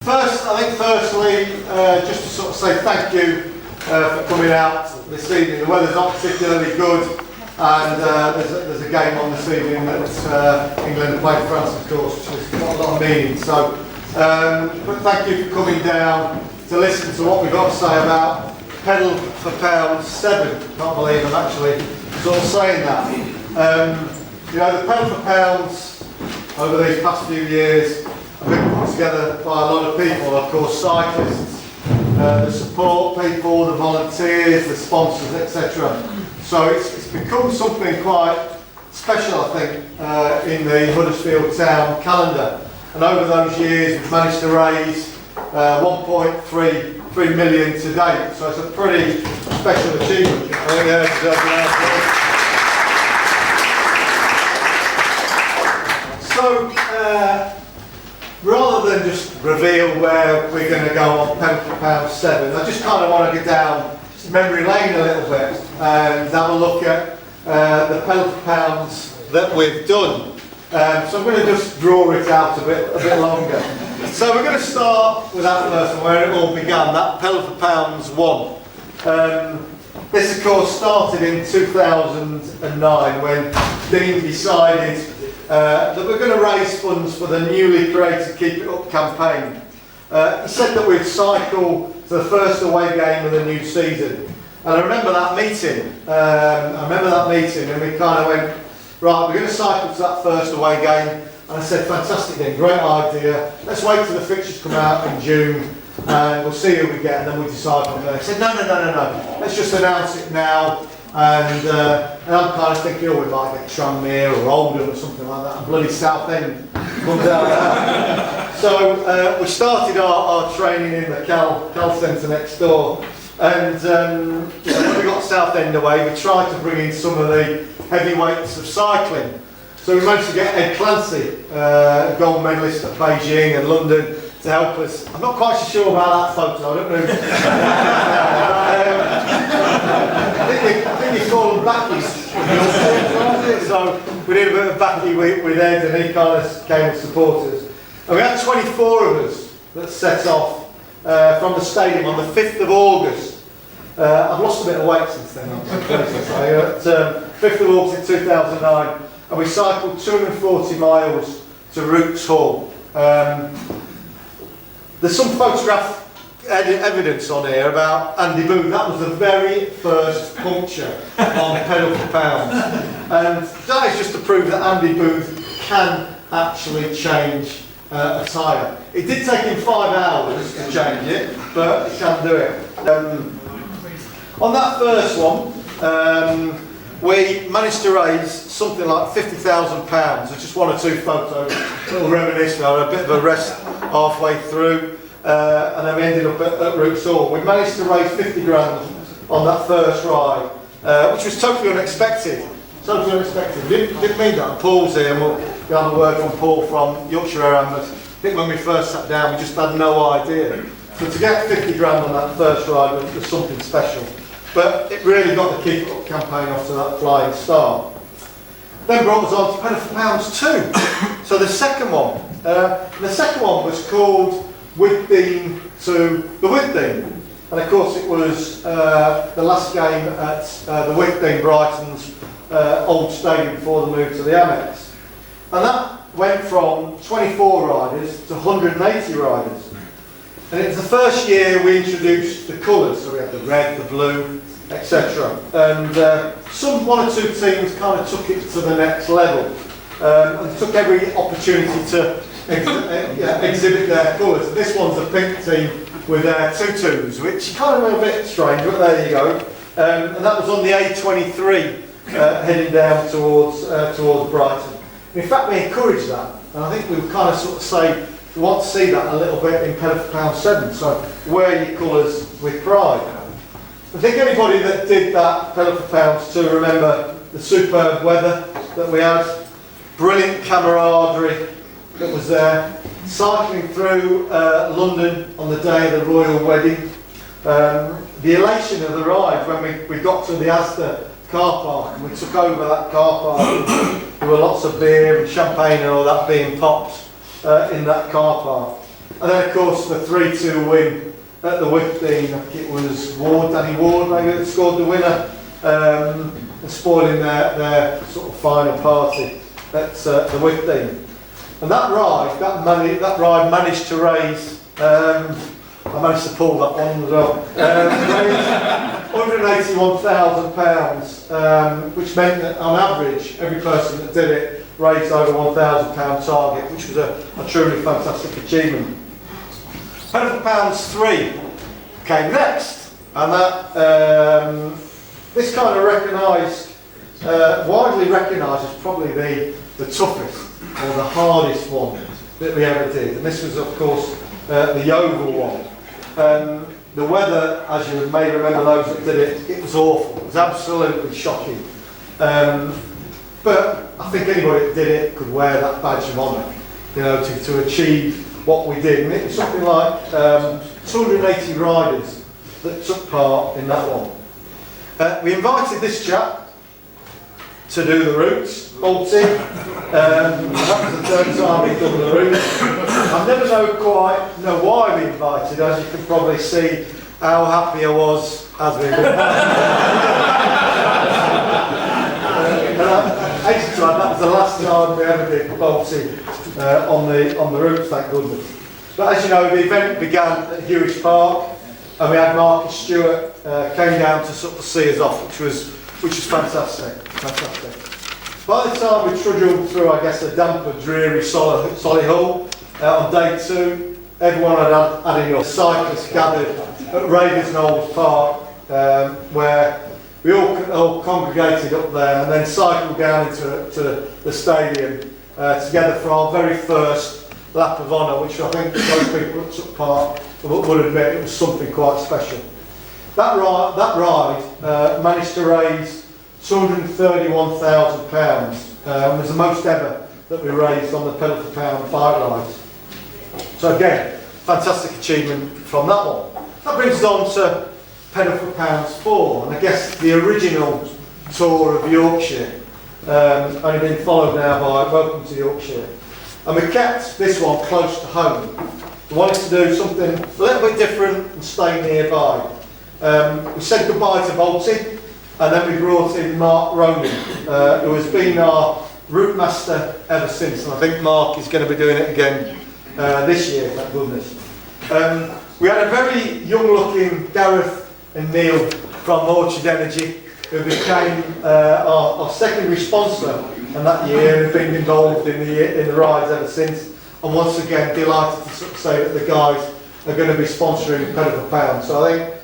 Firstly, just to sort of say thank you for coming out this evening. The weather's not particularly good, and there's a game on this evening that England are playing France, of course, which has got a lot of meaning. So, but thank you for coming down to listen to what we've got to say about pedal for pound 7. Can't believe I'm actually sort of saying that. You know, the pedal for pounds over these past few years have been put together by a lot of people, of course, cyclists, the support people, the volunteers, the sponsors, etc. So it's become something quite special, I think, in the Huddersfield town calendar. And over those years, we've managed to raise 1.3 million to date. So it's a pretty special achievement. So, rather than just reveal where we're going to go on pedal for pound 7, I just kind of want to go down memory lane a little bit and have a look at the pedal for pounds that we've done. So I'm going to just draw it out a bit longer. So we're going to start with that first one, where it all began, that pedal for pounds 1. This of course started in 2009 when Dean decided that we're going to raise funds for the newly created Keep It Up campaign. He said that we'd cycle to the first away game of the new season. And I remember that meeting. And we kind of went, right, we're going to cycle to that first away game. And I said, fantastic then, great idea. Let's wait till the fixtures come out in June and we'll see who we get and then we'll decide from there. He said, no. Let's just announce it now. And I'm kind of thinking, oh, we might get Tranmere or Oldham or something like that, and bloody Southend comes out of that. So we started our training in the Cal Centre next door, and when we got Southend away, we tried to bring in some of the heavyweights of cycling. So we managed to get Ed Clancy, gold medalist at Beijing and London, to help us. I'm not quite so sure about that photo, I don't know. I think you call them backies. So we did a bit of backy with Ed and he kind of came and supported us. And we had 24 of us that set off from the stadium on the 5th of August. I've lost a bit of weight since then, I'm pleased to say. 5th of August in 2009, and we cycled 240 miles to Roots Hall. There's some photograph evidence on here about Andy Booth. That was the very first puncture on pedal for pounds. And that is just to prove that Andy Booth can actually change a tyre. It did take him 5 hours to change it, but he can do it. On that first one, we managed to raise something like £50,000. There's just 1 or 2 photos, a little reminiscent, a bit of a rest halfway through, and then we ended up at Roots Hall. We managed to raise 50 grand on that first ride, which was totally unexpected. Totally unexpected. Didn't mean that. Paul's here, and we'll have a word on Paul from Yorkshire Air Ambulance. I think when we first sat down, we just had no idea. So to get 50 grand on that first ride was something special. But it really got the Keep It Up campaign off to that flying start. Then brought us on to pedal for pounds 2. So the second one was called With Dean to the With Dean. And of course it was the last game at the With Dean, Brighton's old stadium before the move to the Amex. And that went from 24 riders to 180 riders. And it was the first year we introduced the colours, so we had the red, the blue, etc. And 1 or 2 teams kind of took it to the next level and took every opportunity to exhibit their colours. And this one's a pink team with their tutus, which kind of a bit strange, but there you go. And that was on the A23 heading down towards Brighton. In fact, we encouraged that, and I think we would kind of sort of say, we want to see that a little bit in pedal for pound 7, so wear your colours with pride. I think anybody that did that pedal for pounds 2 remember the superb weather that we had, brilliant camaraderie that was there, cycling through London on the day of the royal wedding, the elation of the ride when we got to the Asda car park and we took over that car park. There were lots of beer and champagne and all that being popped in that car park. And then of course the 3-2 win at the Whitbean. I think it was Danny Ward maybe that scored the winner, spoiling their sort of final party at the Whitbean. And that ride managed to raise, I managed to pull that one as well, £181,000, which meant that on average every person that did it raised over £1,000 target, which was a truly fantastic achievement. Pedal for Pounds 3 came next, and that this kind of recognised, widely recognised as probably the toughest or the hardest one that we ever did. And this was of course the Yeovil one. The weather, as you may remember those that did it, it was awful. It was absolutely shocking. But I think anybody that did it could wear that badge of honour, you know, to achieve what we did. And it was something like 280 riders that took part in that one. We invited this chap to do the routes, Balti. That was the third time he'd done the routes. I never quite know why we invited, as you can probably see how happy I was as we did. That was the last time we ever did Balti on the routes, thank goodness. But as you know, the event began at Hewish Park, and we had Marcus Stewart came down to sort of see us off, which was fantastic. By the time we trudged through, I guess, a damper, dreary Solihull on day 2, everyone had enough. Cyclists gathered at Ravens Knowles Park, where we all congregated up there and then cycled down into the stadium together for our very first lap of honour, which I think most people that took part would admit it was something quite special. That ride managed to raise £231,000. It was the most ever that we raised on the Pedal for Pound bike rides. So again, fantastic achievement from that one. That brings us on to Pedal for Pounds 4, and I guess the original tour of Yorkshire, only been followed now by Welcome to Yorkshire. And we kept this one close to home. We wanted to do something a little bit different and stay nearby. We said goodbye to Balti, and then we brought in Mark Ronan, who has been our route master ever since, and I think Mark is going to be doing it again this year, thank goodness. We had a very young-looking Gareth and Neil from Orchard Energy, who became our secondary sponsor in that year and have been involved in the rides ever since. And once again, delighted to sort of say that the guys are going to be sponsoring Pedal for Pound. So I think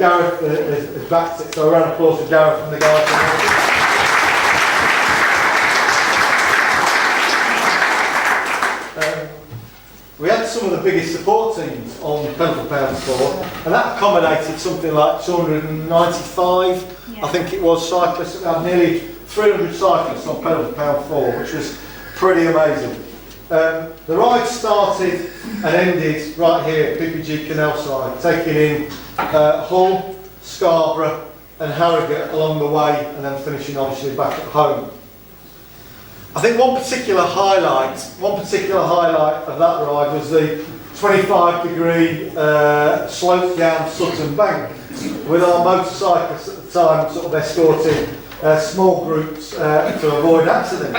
Gareth has backed it. So a round of applause for Gareth and the guys. We had some of the biggest support teams on Pedal for Pound 4, and that accommodated something like 295, I think it was, cyclists. We had nearly 300 cyclists on Pedal for Pound 4, which was pretty amazing. The ride started and ended right here at PPG Canal side, taking in Hull, Scarborough and Harrogate along the way, and then finishing obviously back at home. I think one particular highlight of that ride was the 25-degree slope down Sutton Bank, with our motorcyclists at the time sort of escorting small groups to avoid accidents.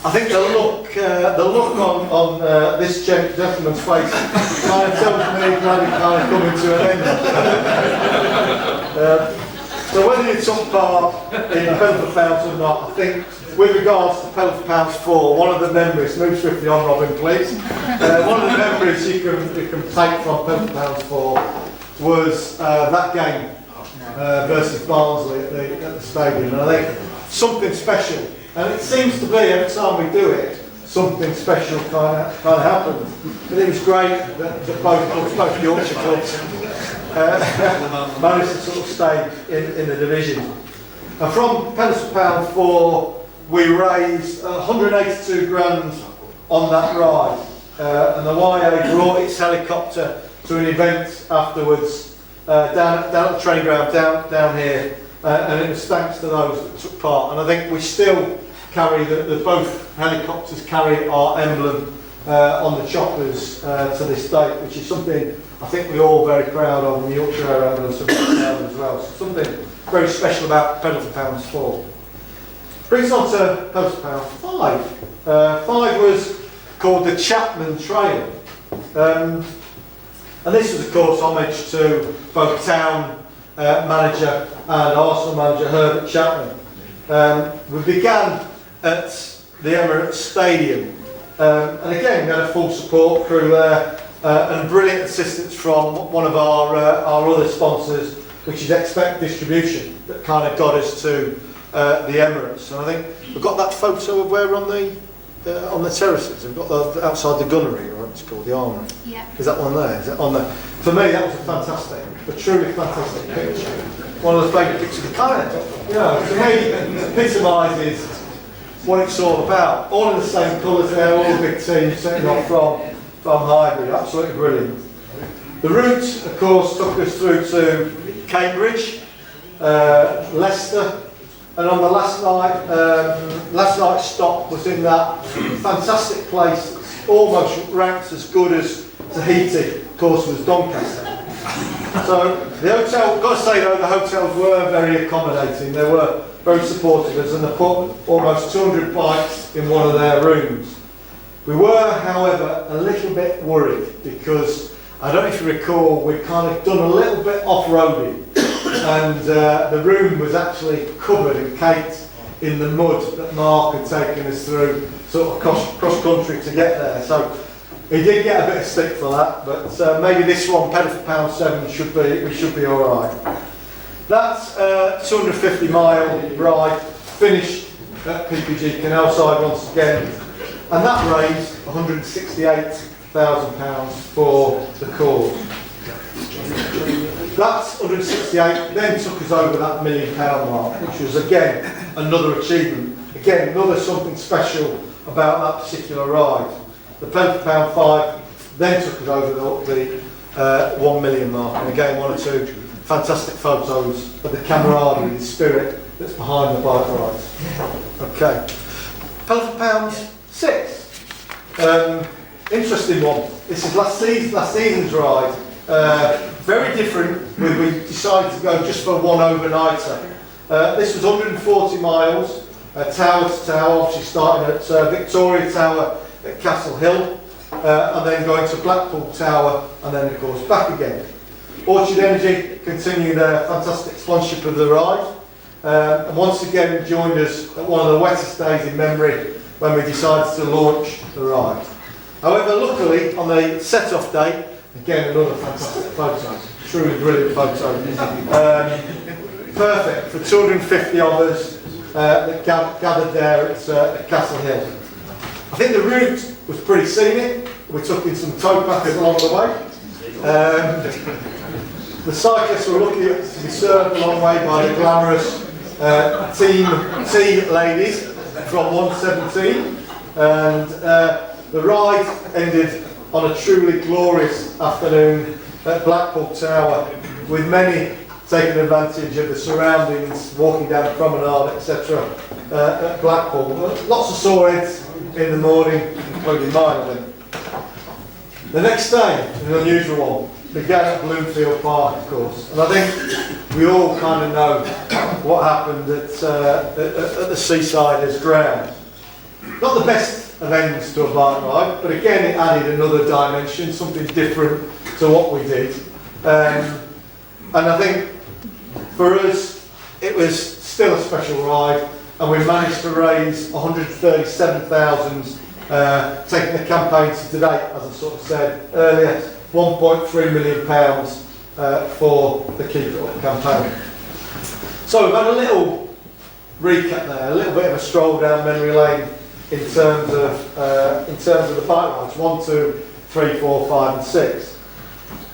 I think the look on this gentleman's face kind of tells me glad it kind of coming to an end. So whether you took part in Pedal for Pounds or not, I think with regards to Pedal for Pounds 4, one of the memories, move swiftly on Robin please, one of the memories you can take from Pedal for Pounds 4 was that game versus Barnsley at the stadium, and I think something special, and it seems to be every time we do it, something special kind of happens. But it was great that both Yorkshire clubs managed to sort of stay in the division. And from Pedal for Pound 4, we raised 182 grand on that ride, and the YA brought its helicopter to an event afterwards down at the training ground down here, and it was thanks to those that took part. And I think we still carry both helicopters carry our emblem on the choppers to this date, which is something I think we're all very proud of in the Yorkshire area and some as well. So something very special about pedal for pounds 4. Brings on to pedal for pound 5. 5 was called the Chapman Trail. And this was, of course, homage to both town manager and Arsenal manager Herbert Chapman. We began at the Emirates Stadium, and again we had a full support crew there and brilliant assistance from one of our other sponsors, which is Expect Distribution, that kind of got us to the Emirates. And I think we've got that photo of where we're on the terraces. We've got the outside the gunnery, or it's called the armoury. Yeah. Is that one there? Is it on there? For me, that was a truly fantastic picture. One of the favourite pictures of the planet. You know, to me, it epitomises what it's all about. All in the same colours there, all the big teams setting off from Highbury. Absolutely brilliant. The route, of course, took us through to Cambridge, Leicester, and on the last night's stop was in that fantastic place that's almost ranked as good as Tahiti, of course, was Doncaster. So the hotel, got to say though, the hotels were very accommodating. They were very supportive of us, and they put almost 200 bikes in one of their rooms. We were, however, a little bit worried because I don't know if you recall, we'd kind of done a little bit off-roading. And the room was actually covered and caked in the mud that Mark had taken us through, sort of cross country to get there. So he did get a bit of stick for that, but maybe this one, pedal for pound 7, we should be all right. That's a 250 mile ride, finished at PPG Canalside once again, and that raised £168,000 for the cause. That's 168, then took us over that £1 million mark, which was again another achievement. Again, another something special about that particular ride. The pedal for pound 5 then took us over the 1 million mark, and again one or two fantastic photos of the camaraderie, the spirit that's behind the bike rides. Okay, pedal for pound 6. Interesting one. This is last season's ride. Very different. We decided to go just for one overnighter. This was 140 miles, tower to tower, obviously starting at Victoria Tower at Castle Hill, and then going to Blackpool Tower, and then of course back again. Orchard Energy continued their fantastic sponsorship of the ride, and once again joined us at one of the wettest days in memory when we decided to launch the ride. However, luckily on the set-off day, again another fantastic photo, truly brilliant photo. Perfect for 250 of us that gathered there at Castle Hill. I think the route was pretty scenic. We took in some towpaths along the way. The cyclists were lucky to be served a long way by the glamorous team ladies from 117, and the ride ended on a truly glorious afternoon at Blackpool Tower, with many taking advantage of the surroundings, walking down the promenade, etc. At Blackpool. Lots of sore heads in the morning, including mine, I think. The next day, an unusual one, began at Bloomfield Park, of course, and I think we all kind of know what happened at the Seasiders ground. Not the best of ends to a bike ride, but again it added another dimension, something different to what we did. And I think for us it was still a special ride, and we managed to raise 137,000, taking the campaign to today, as I sort of said earlier, £1.3 million for the Keep It Up campaign. So we've had a little recap there, a little bit of a stroll down memory lane in terms of the bike rides 1, 2, 3, 4, 5 and 6.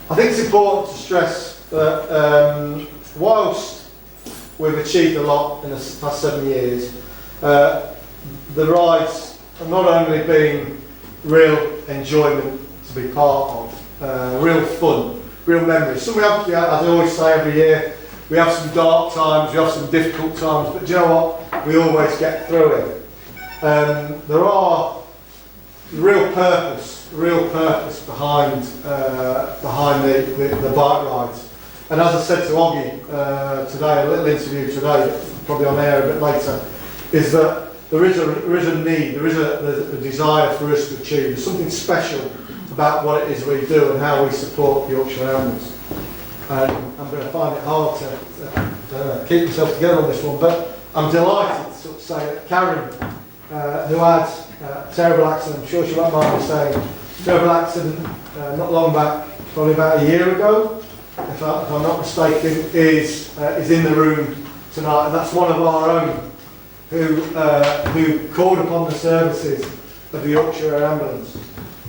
I think it's important to stress that whilst we've achieved a lot in the past 7 years, the rides have not only been real enjoyment to be part of, real fun, real memories. Some we have, as I always say every year, we have some dark times, we have some difficult times, but do you know what? We always get through it. There are real real purpose behind the bike rides. And as I said to Oggy today, a little interview today, probably on air a bit later, is that there is a need, there's a desire for us to achieve. There's something special about what it is we do and how we support the Yorkshire Ramblers. And I'm going to find it hard to keep myself together on this one, but I'm delighted to sort of say that Karen, who had a terrible accident, I'm sure she won't mind me saying, terrible accident not long back, probably about a year ago, if I'm not mistaken, is in the room tonight, and that's one of our own who called upon the services of the Yorkshire Ambulance.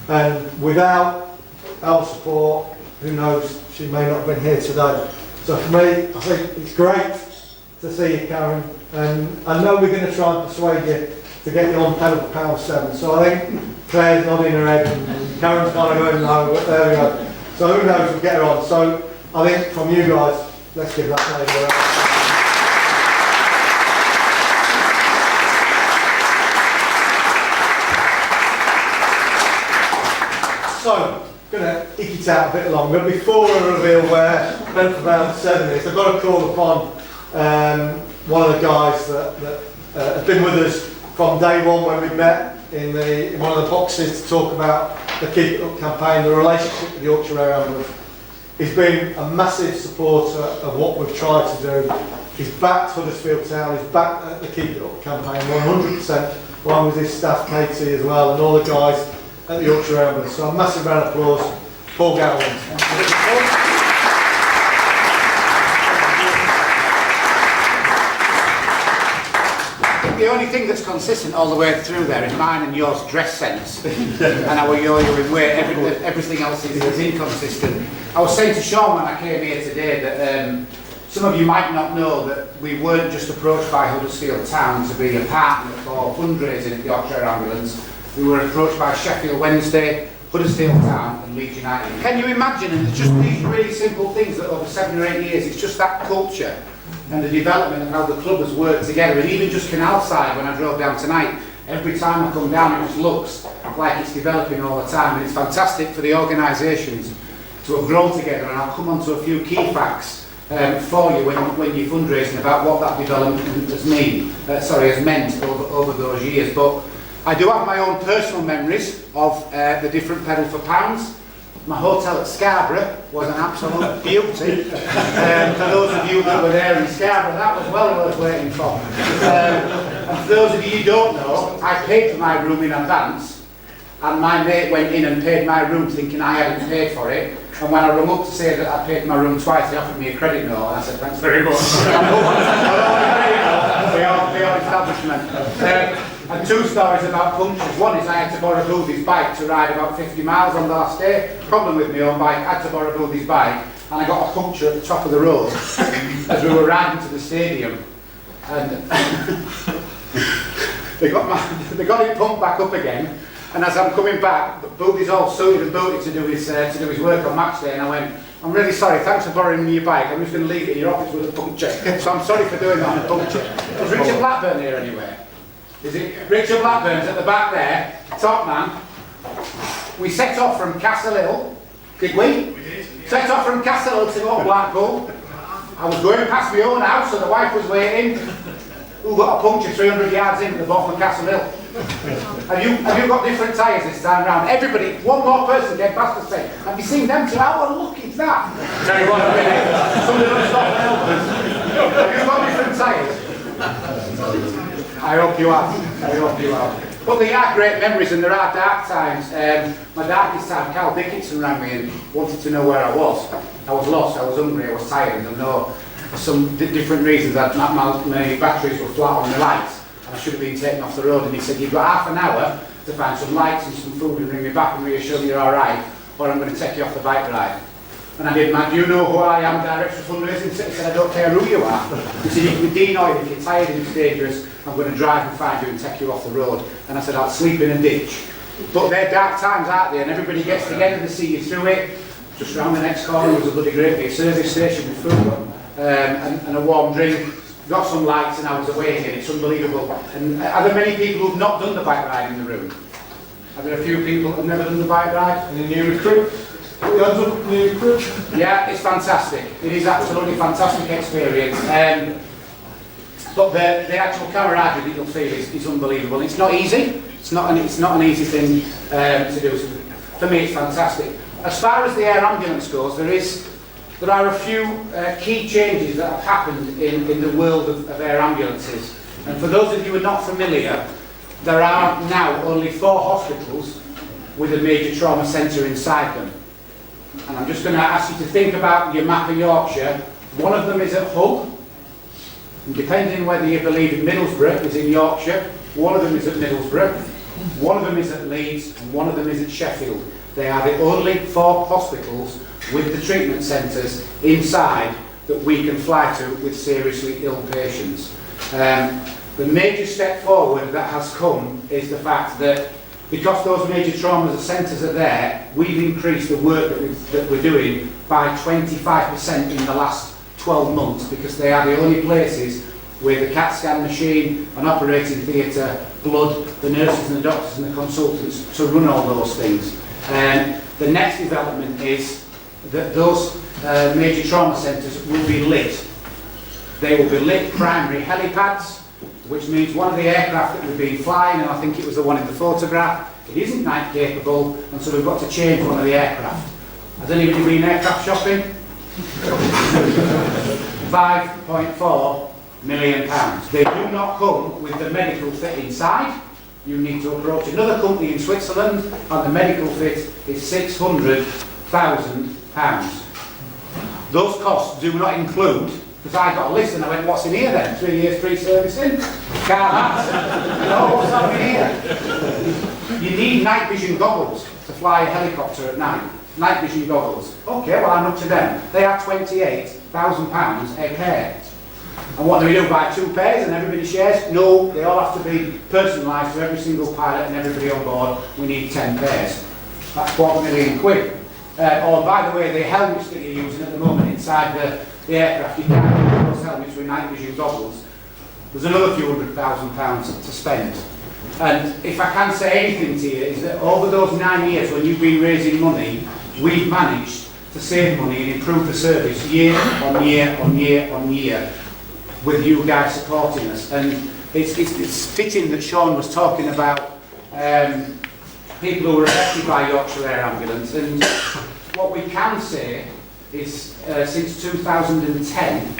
And without our support, who knows, she may not have been here today. So for me, I think it's great to see you, Karen, and I know we're going to try and persuade you to get you on pedal for pound 7. So I think Claire's nodding her head and Karen's kind of going no, but there we go. So who knows, we'll get her on. So I think from you guys, let's give that lady a round. So, going to eke it out a bit longer. Before I reveal where pedal for pound 7 is, I've got to call upon one of the guys that has been with us from day one when we met in one of the boxes to talk about the Keep It Up campaign, the relationship with the Yorkshire Ambulance. He's been a massive supporter of what we've tried to do. He's backed Huddersfield Town, he's backed the Keep It Up campaign 100%, along with his staff, Katie, as well, and all the guys at the Yorkshire Ambulance. So a massive round of applause, Paul Gowland. The only thing that's consistent all the way through there is mine and yours dress sense and our yo-yo in weight. Everything else is inconsistent. I was saying to Sean when I came here today that some of you might not know that we weren't just approached by Huddersfield Town to be a partner for fundraising at the Yorkshire Ambulance. We were approached by Sheffield Wednesday, Huddersfield Town and Leeds United. Can you imagine? And it's just these really simple things that over 7 or 8 years, it's just that culture and the development of how the club has worked together. And even just Canalside, when I drove down tonight, every time I come down it just looks like it's developing all the time, and it's fantastic for the organisations to have grown together. And I'll come on to a few key facts for you when you're fundraising about what that development has meant over those years. But I do have my own personal memories of the different pedal for pounds. My hotel at Scarborough was an absolute beauty. For those of you that were there in Scarborough, that was well worth waiting for. And for those of you who don't know, I paid for my room in advance, and my mate went in and paid my room thinking I hadn't paid for it. And when I rung up to say that I paid my room twice, he offered me a credit note, and I said, thanks very much. The establishment. And 2 stories about punctures. One is I had to borrow Boothie's bike to ride about 50 miles on the last day. Problem with my own bike, I had to borrow Boothie's bike, and I got a puncture at the top of the road as we were riding to the stadium. And they got it pumped back up again. And as I'm coming back, Boothie's all suited and booted to do his work on match day, and I went, I'm really sorry, thanks for borrowing me your bike, I'm just going to leave it in your office with a puncture. So I'm sorry for doing that on a puncture. Is Richard Blackburn here anywhere? Is it Richard Blackburn's at the back there, top man? We set off from Castle Hill, did we? We did. Yeah. Set off from Castle Hill to go to Blackpool. I was going past my own house, so the wife was waiting. Who got a puncture 300 yards in at the bottom of Castle Hill? Have you got different tyres this time round? Everybody, one more person came past and said, have you seen them two? How look is that? Tell you what, a minute. Somebody will stop and help us. Have you got different tyres? I hope you have. But they are great memories and there are dark times. My darkest time, Carl Dickinson rang me and wanted to know where I was. I was lost, I was hungry, I was tired, and I know for some different reasons that my batteries were flat on the lights and I should have been taken off the road. And he said, you've got half an hour to find some lights and some food and bring me back and reassure me you're alright, or I'm going to take you off the bike ride. And I did, man, do you know who I am, Director of Fundraising? He said, I don't care who you are. He said, you can be denoid if you're tired and it's dangerous, I'm going to drive and find you and take you off the road. And I said, I'll sleep in a ditch. But they're dark times, aren't they? And everybody gets together to see you through it. Just round the next corner was a bloody great big service station with food and a warm drink. Got some lights and I was away again. It's unbelievable. And are there many people who've not done the bike ride in the room? I've got a few people who've never done the bike ride. Any new recruits? Put your hands up, new recruits. Yeah, it's fantastic. It is absolutely fantastic experience. But the actual camaraderie that you'll feel is unbelievable. It's not easy. It's not an easy thing to do. So for me, it's fantastic. As far as the air ambulance goes, there are a few key changes that have happened in the world of air ambulances. And for those of you who are not familiar, there are now only 4 hospitals with a major trauma centre inside them. And I'm just going to ask you to think about your map of Yorkshire. One of them is at Hull. And depending whether you believe in Middlesbrough is in Yorkshire, one of them is at Middlesbrough, one of them is at Leeds, and one of them is at Sheffield. They are the only 4 hospitals with the treatment centres inside that we can fly to with seriously ill patients. The major step forward that has come is the fact that because those major trauma centres are there, we've increased the work that we're doing by 25% in the last 12 months, because they are the only places where the CAT scan machine, an operating theatre, blood, the nurses and the doctors and the consultants to run all those things. The next development is that those major trauma centres will be lit. They will be lit primary helipads, which means one of the aircraft that we've been flying, and I think it was the one in the photograph, it isn't night capable, and so we've got to change one of the aircraft. Has anybody been aircraft shopping? £5.4 million. They do not come with the medical fit inside. You need to approach another company in Switzerland, and the medical fit is £600,000. Those costs do not include, because I got a list and I went, what's in here then? 3 years free servicing? Can't ask. No, what's happening here? You need night vision goggles to fly a helicopter at night. Night vision goggles. Okay, well, how much are them? They are £28,000 a pair. And what do we do? Buy 2 pairs and everybody shares? No, they all have to be personalised to every single pilot and everybody on board. We need 10 pairs. That's £250,000. Oh, by the way, the helmets that you're using at the moment inside the aircraft, you can't use those helmets with night vision goggles. There's another few £100,000 to spend. And if I can say anything to you, is that over those 9 years when you've been raising money, we've managed to save money and improve the service year on year on year on year with you guys supporting us. And it's fitting that Sean was talking about people who were affected by Yorkshire Air Ambulance. And what we can say is since 2010,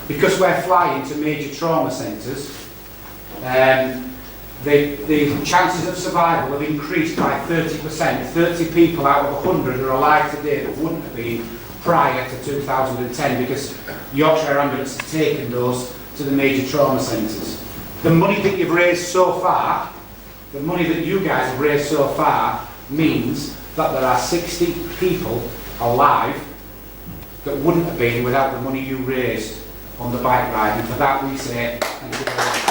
because we're flying to major trauma centres, the chances of survival have increased by 30%. 30 people out of 100 are alive today that wouldn't have been prior to 2010, because Yorkshire Air Ambulance has taken those to the major trauma centres. The money that you've raised so far, the money that you guys have raised so far, means that there are 60 people alive that wouldn't have been without the money you raised on the bike ride. And for that we say thank you very much.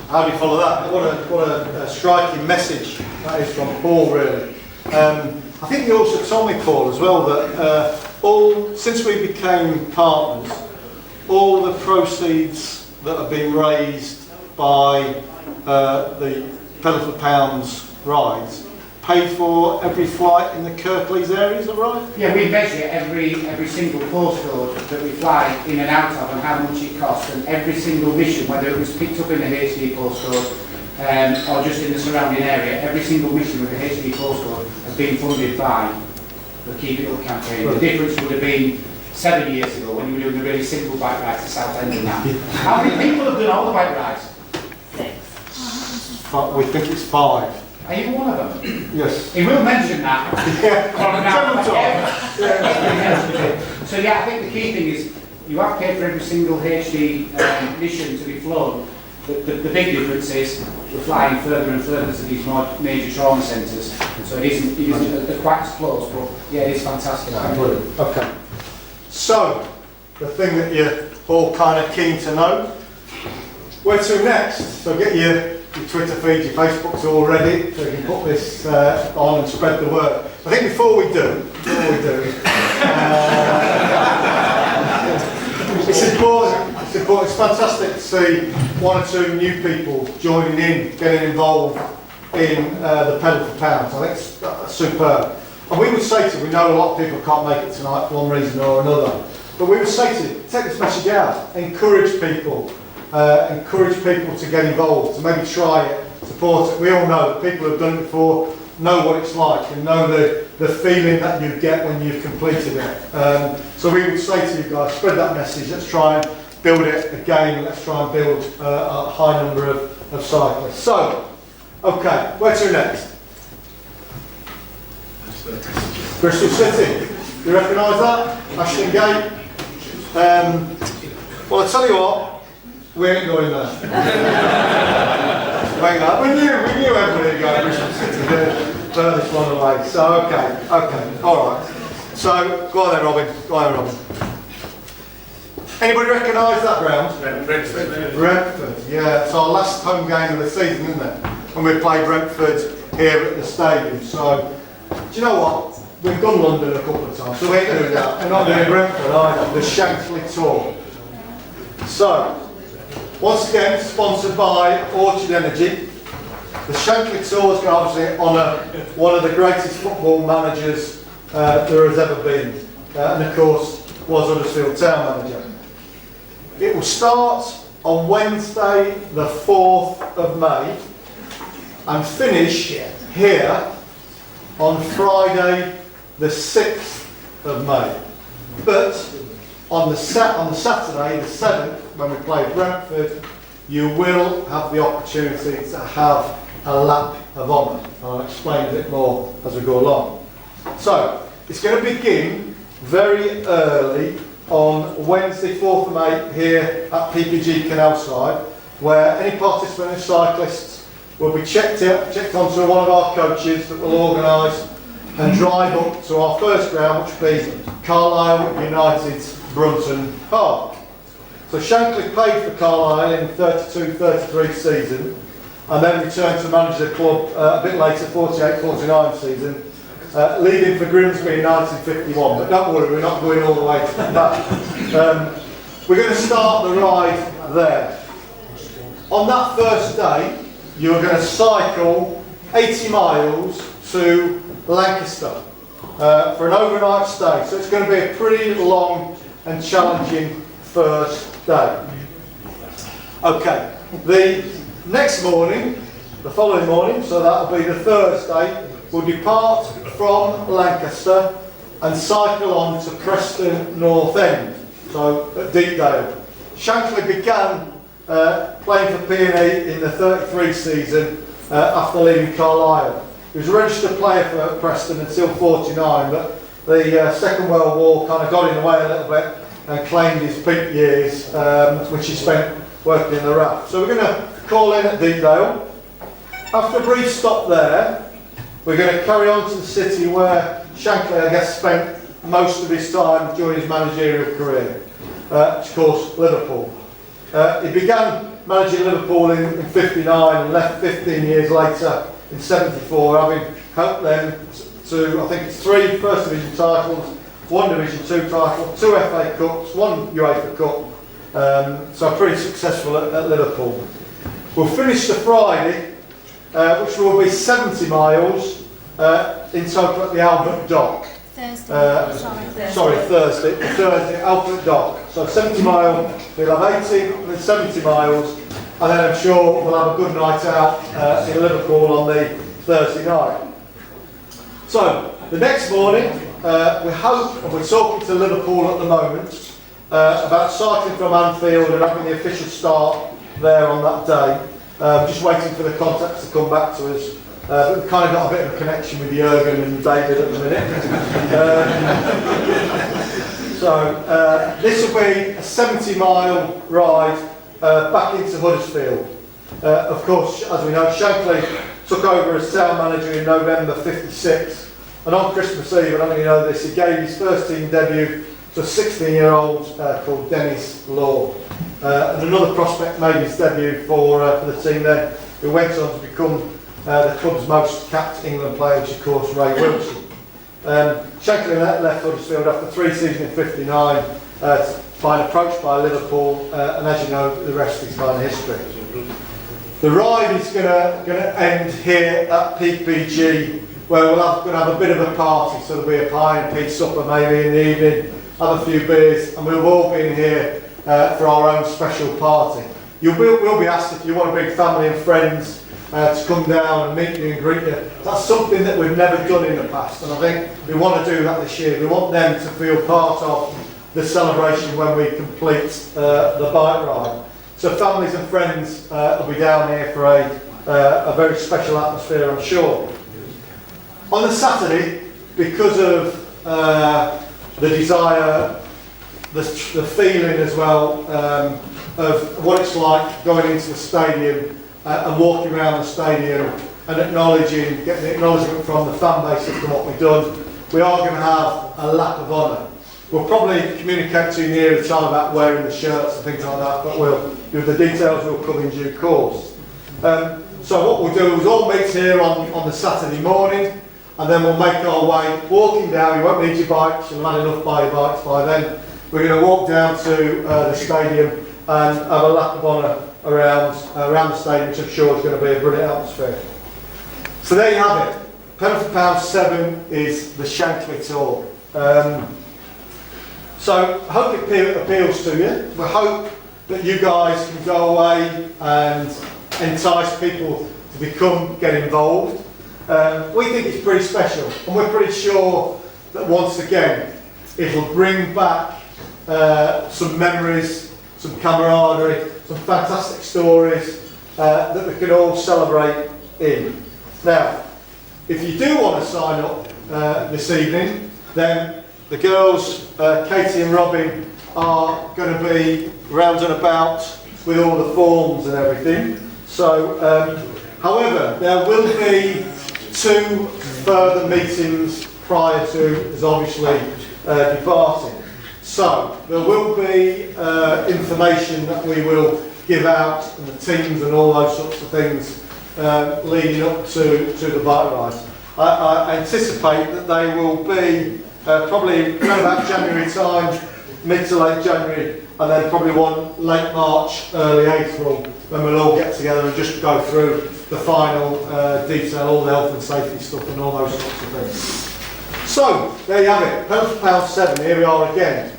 How do you follow that? What a striking message that is from Paul, really. I think you also told me, Paul, as well, that since we became partners, all the proceeds that have been raised by the Pedal for Pounds rides paid for every flight in the Kirklees area, is that right? Yeah, we measure every single postcode that we fly in and out of and how much it costs, and every single mission, whether it was picked up in a HD postcode or just in the surrounding area, every single mission with a HD postcode has been funded by the Keep It Up campaign. Right. The difference would have been 7 years ago when you were doing a really simple bike ride to Southend and that. How many people have done all the bike rides? 6. We think it's 5. Are you one of them? Yes. He will mention that. Yeah. So yeah, I think the key thing is you have paid for every single HD mission to be flown. The big difference is we're flying further and further to these more major trauma centres, and so it isn't quite as close, but yeah, it is fantastic. Okay. So the thing that you're all kind of keen to know, where to next? So get your Twitter feeds, your Facebooks all ready, so you can put this on and spread the word. I think before we do, fantastic to see one or two new people joining in, getting involved in the pedal for pounds. I think it's superb. And we would say to you, we know a lot of people can't make it tonight for one reason or another, but we would say to you, take this message out, encourage people to get involved, to maybe try it, support it. We all know that people who have done it before know what it's like and know the feeling that you get when you've completed it. So we would say to you guys, spread that message, let's try and build it again, let's try and build a high number of cyclists. So, okay, where to next? Bristol City. You recognise that? Ashton Gate. Well, I tell you what, we ain't going there. We knew everybody would go to Bristol City, the furthest one away. So, okay, alright. So, go on then, Robin. Anybody recognise that ground? Brentford, yeah. It's our last home game of the season, isn't it? And we play Brentford here at the stadium. So, do you know what? We've done London a couple of times, so we ain't doing that. We're not doing Brentford either. The Shankly Tour. So, once again, sponsored by Orchard Energy. The Shankly Tour is going to obviously honour one of the greatest football managers there has ever been, and of course was Huddersfield Town manager. It will start on Wednesday the 4th of May and finish here on Friday the 6th of May. But on the Saturday the 7th, when we play Brentford, you will have the opportunity to have a lap of honour. I'll explain a bit more as we go along. So, it's going to begin very early on Wednesday 4th of May here at PPG Canalside, where any participant and cyclists will be checked onto one of our coaches that will organise and drive up to our first ground, which will be Carlisle United's Brunton Park. So Shankly played for Carlisle in 32-33 season and then returned to manage the club a bit later, 48-49 season, leaving for Grimsby in 1951. But don't worry, we're not going all the way to that. We're going to start the ride there. On that first day, you're going to cycle 80 miles to Lancaster for an overnight stay. So it's going to be a pretty long and challenging first day. Okay, the next morning, the following morning, so that'll be the Thursday, we'll depart from Lancaster and cycle on to Preston North End, so at Deepdale. Shankly began playing for P&E in the 33 season after leaving Carlisle. He was a registered player for Preston until 49, but the Second World War kind of got in the way a little bit and claimed his peak years, which he spent working in the RAF. So we're going to call in at Deepdale. After a brief stop there, we're going to carry on to the city where Shankly, I guess, spent most of his time during his managerial career, which of course Liverpool. He began managing Liverpool in 59 and left 15 years later in 74, having helped them to, I think it's 3 First Division titles, 1 Division 2 title, 2 FA Cups, 1 UEFA Cup, so pretty successful at Liverpool. We'll finish the Friday, which will be 70 miles in total at the Albert Dock. Thursday, Albert Dock. So 70 miles, we'll have 80 and then 70 miles, and then I'm sure we'll have a good night out in Liverpool on the Thursday night. So, the next morning, we hope, and we're talking to Liverpool at the moment, about cycling from Anfield and having the official start there on that day. Just waiting for the contacts to come back to us. We've kind of got a bit of a connection with Jürgen and David at the minute. This will be a 70-mile ride back into Huddersfield. Of course, as we know, Shankly took over as town manager in November 56, and on Christmas Eve, I don't really know this, he gave his first team debut to a 16-year-old called Dennis Law. And another prospect made his debut for the team then, who went on to become the club's most capped England player, which of course Ray Wilson. Shankly left Huddersfield after 3 seasons in 59 by an approach by Liverpool, and as you know, the rest is kind of history. The ride is going to end here at PPG, where we're going to have a bit of a party. So there'll be a pie and peas supper maybe in the evening, have a few beers, and we've all been here for our own special party. You will be asked if you want to bring family and friends to come down and meet you and greet you. That's something that we've never done in the past, and I think we want to do that this year. We want them to feel part of the celebration when we complete the bike ride. So families and friends will be down here for a very special atmosphere, I'm sure. On the Saturday, because of the desire, the feeling as well of what it's like going into the stadium and walking around the stadium and getting the acknowledgement from the fan base as to what we've done, we are going to have a lap of honour. We'll probably communicate to you near the time about wearing the shirts and things like that, but the details will come in due course. So what we'll do is all meet here on the Saturday morning, and then we'll make our way walking down. You won't need your bikes, you'll have had enough by your bikes by then. We're going to walk down to the stadium and have a lap of honour around the stadium, which I'm sure is going to be a brilliant atmosphere. So there you have it. £10 for pound 7 is the Shankly Tour. So I hope it appeals to you. We hope that you guys can go away and entice people to get involved. We think it's pretty special, and we're pretty sure that once again it'll bring back some memories, some camaraderie, some fantastic stories that we can all celebrate in. Now, if you do want to sign up this evening, then the girls, Katie and Robin, are going to be round and about with all the forms and everything. So, however, there will be 2 further meetings prior to us obviously departing. So, there will be information that we will give out, and the teams and all those sorts of things leading up to the bike ride. I anticipate that they will be probably around about January time, mid to late January, and then probably one late March, early April, when we'll all get together and just go through the final detail, all the health and safety stuff and all those sorts of things. So, there you have it, £10 for pound 7, here we are again.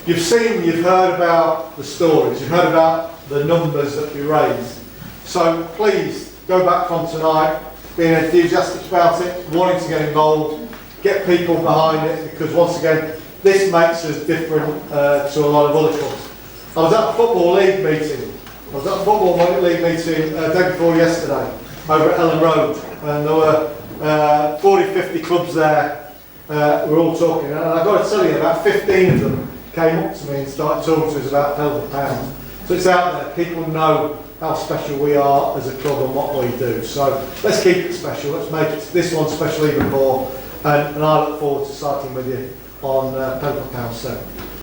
You've heard about the stories, you've heard about the numbers that we raised. So please, go back from tonight, being enthusiastic about it, wanting to get involved, get people behind it, because once again, this makes us different to a lot of other clubs. I was at a Football League meeting. I was at a Football League meeting day before yesterday over at Ellen Road, and there were 40-50 clubs there. We're all talking, and I've got to tell you, about 15 of them came up to me and started talking to us about £10 for pound. So it's out there. People know how special we are as a club and what we do. So let's keep it special. Let's make this one special even more. And I look forward to starting with you on £10 for pound 7.